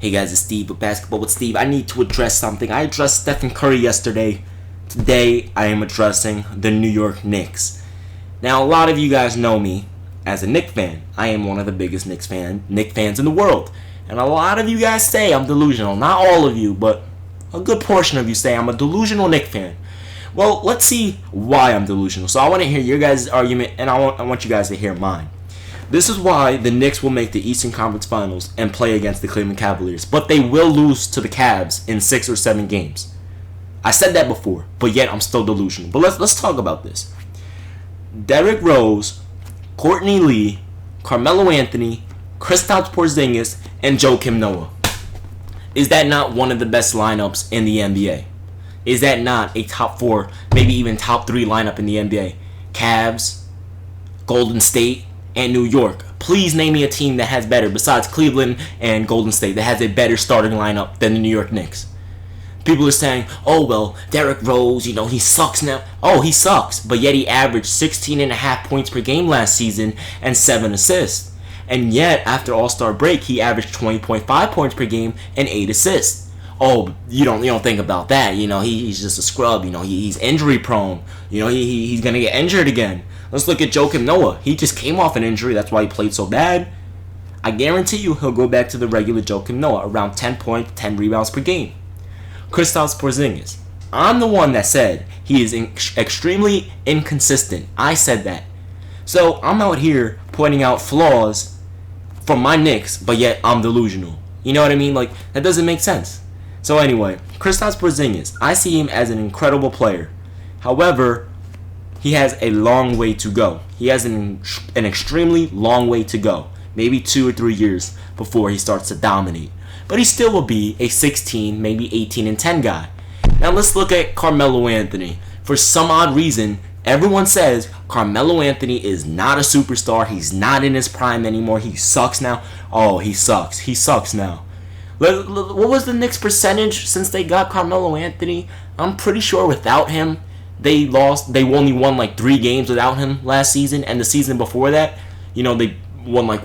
Hey guys, it's Steve with Basketball with Steve. I need to address something. I addressed Stephen Curry yesterday. Today, I am addressing the New York Knicks. Now, a lot of you guys know me as a Knicks fan. I am one of the biggest Knicks fans in the world. And a lot of you guys say I'm delusional. Not all of you, but a good portion of you say I'm a delusional Knicks fan. Well, let's see why I'm delusional. So I want to hear your guys' argument, and I want you guys to hear mine. This is why the Knicks will make the Eastern Conference Finals and play against the Cleveland Cavaliers, but they will lose to the Cavs in 6 or 7 games. I said that before, but yet I'm still delusional. But let's talk about this. Derrick Rose, Courtney Lee, Carmelo Anthony, Kristaps Porzingis, and Joakim Noah. Is that not one of the best lineups in the NBA? Is that not a top 4, maybe even top 3 lineup in the NBA? Cavs, Golden State, and New York. Please name me a team that has better, besides Cleveland and Golden State, that has a better starting lineup than the New York Knicks. People are saying, oh, well, Derrick Rose, he sucks now. Oh, he sucks, but yet he averaged 16.5 points per game last season and 7 assists. And yet, after All-Star break, he averaged 20.5 points per game and 8 assists. Oh, you don't think about that. He's just a scrub. He's injury prone. He's going to get injured again. Let's look at Joakim Noah. He just came off an injury. That's why he played so bad. I guarantee you he'll go back to the regular Joakim Noah, around 10 points, 10 rebounds per game. Kristaps Porzingis. I'm the one that said he is extremely inconsistent. I said that. So I'm out here pointing out flaws from my Knicks, but yet I'm delusional. You know what I mean? That doesn't make sense. So anyway, Kristaps Porzingis. I see him as an incredible player. However, he has a long way to go. He has an extremely long way to go. Maybe 2 or 3 years before he starts to dominate. But he still will be a 16, maybe 18-10 guy. Now let's look at Carmelo Anthony. For some odd reason, everyone says Carmelo Anthony is not a superstar. He's not in his prime anymore. He sucks now. Oh, he sucks. He sucks now. What was the Knicks' percentage since they got Carmelo Anthony? I'm pretty sure without him, they lost. They only won 3 games without him last season, and the season before that, they won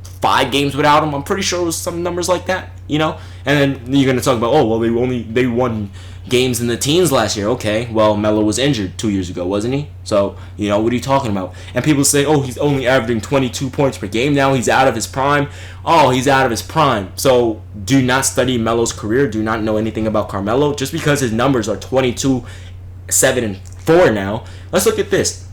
5 games without him. I'm pretty sure it was some numbers like that, And then you're gonna talk about, oh well, they won games in the teens last year. Okay, well Melo was injured 2 years ago, wasn't he? So what are you talking about? And people say, oh, he's only averaging 22 points per game now. He's out of his prime. Oh, he's out of his prime. So do not study Melo's career. Do not know anything about Carmelo. Just because his numbers are 22, 7, and 4 now. Let's look at this.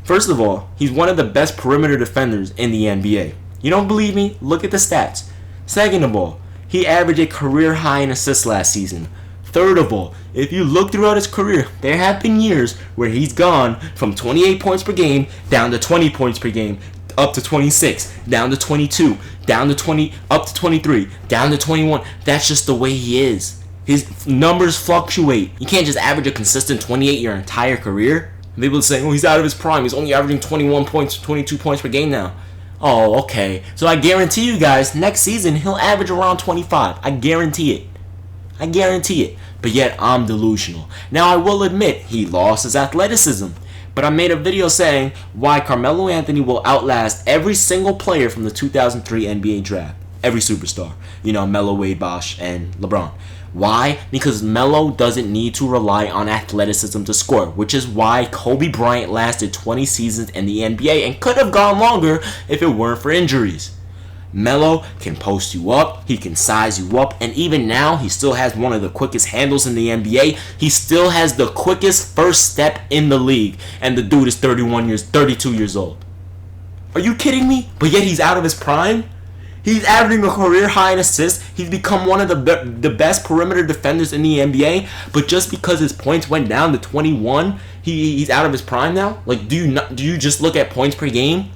First of all, he's one of the best perimeter defenders in the NBA. You don't believe me? Look at the stats. Second of all, he averaged a career high in assists last season. Third of all, if you look throughout his career, there have been years where he's gone from 28 points per game down to 20 points per game, up to 26, down to 22, down to 20, up to 23, down to 21. That's just the way he is. His numbers fluctuate. You can't just average a consistent 28 your entire career. People say, oh, he's out of his prime. He's only averaging 21 points, 22 points per game now. Oh, okay. So I guarantee you guys, next season, he'll average around 25. I guarantee it. I guarantee it. But yet, I'm delusional. Now, I will admit, he lost his athleticism. But I made a video saying why Carmelo Anthony will outlast every single player from the 2003 NBA draft. Every superstar. Melo, Wade, Bosh, and LeBron. Why? Because Melo doesn't need to rely on athleticism to score, which is why Kobe Bryant lasted 20 seasons in the NBA and could have gone longer if it weren't for injuries. Melo can post you up, he can size you up, and even now he still has one of the quickest handles in the NBA. He still has the quickest first step in the league, and the dude is 32 years old. Are you kidding me? But yet he's out of his prime? He's averaging a career high in assists. He's become one of the best perimeter defenders in the NBA. But just because his points went down to 21, he's out of his prime now. Do you just look at points per game?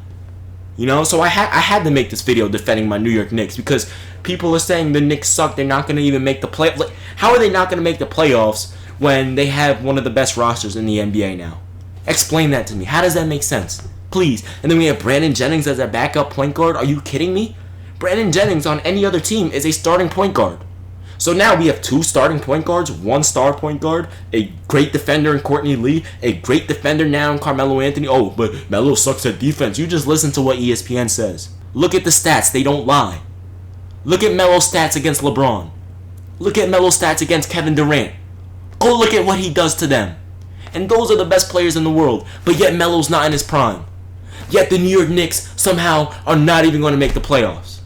So I had to make this video defending my New York Knicks because people are saying the Knicks suck. They're not going to even make the play. How are they not going to make the playoffs when they have one of the best rosters in the NBA now? Explain that to me. How does that make sense? Please. And then we have Brandon Jennings as a backup point guard. Are you kidding me? Brandon Jennings on any other team is a starting point guard. So now we have 2 starting point guards, 1 star point guard, a great defender in Courtney Lee, a great defender now in Carmelo Anthony. Oh, but Melo sucks at defense. You just listen to what ESPN says. Look at the stats. They don't lie. Look at Melo's stats against LeBron. Look at Melo's stats against Kevin Durant. Go look at what he does to them. And those are the best players in the world. But yet Melo's not in his prime. Yet the New York Knicks somehow are not even going to make the playoffs.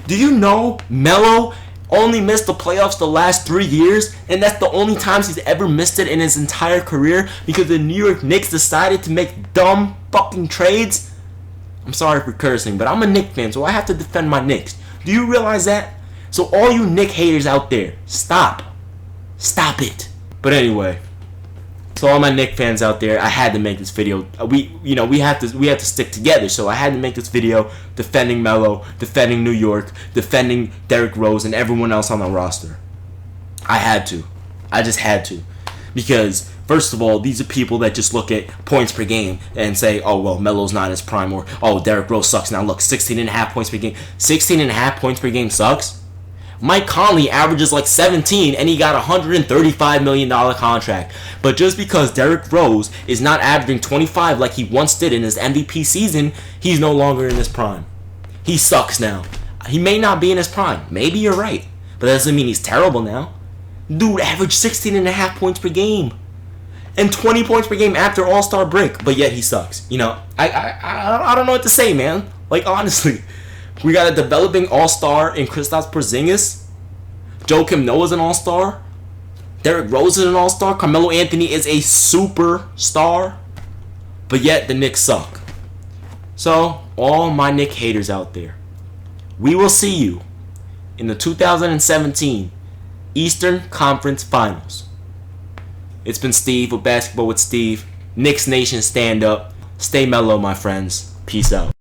Do you know Melo only missed the playoffs the last 3 years? And that's the only times he's ever missed it in his entire career because the New York Knicks decided to make dumb fucking trades? I'm sorry for cursing, but I'm a Knicks fan, so I have to defend my Knicks. Do you realize that? So all you Knicks haters out there, stop. Stop it. But anyway, so all my Knicks fans out there, I had to make this video. We have to stick together. So I had to make this video defending Melo, defending New York, defending Derrick Rose, and everyone else on the roster. I had to. I just had to. Because, first of all, these are people that just look at points per game and say, oh, well, Melo's not in his prime, or, oh, Derrick Rose sucks. Now, look, 16.5 points per game. 16.5 points per game sucks? Mike Conley averages like 17, and he got a $135 million contract. But just because Derrick Rose is not averaging 25 like he once did in his MVP season, he's no longer in his prime. He sucks now. He may not be in his prime. Maybe you're right. But that doesn't mean he's terrible now. Dude averaged 16.5 points per game. And 20 points per game after All-Star break. But yet he sucks. You know, I don't know what to say, man. Like, honestly. We got a developing all-star in Kristaps Porzingis. Joakim Noah's an all-star. Derrick Rose is an all-star. Carmelo Anthony is a superstar. But yet the Knicks suck. So, all my Knicks haters out there, we will see you in the 2017 Eastern Conference Finals. It's been Steve with Basketball with Steve. Knicks Nation, stand up. Stay mellow, my friends. Peace out.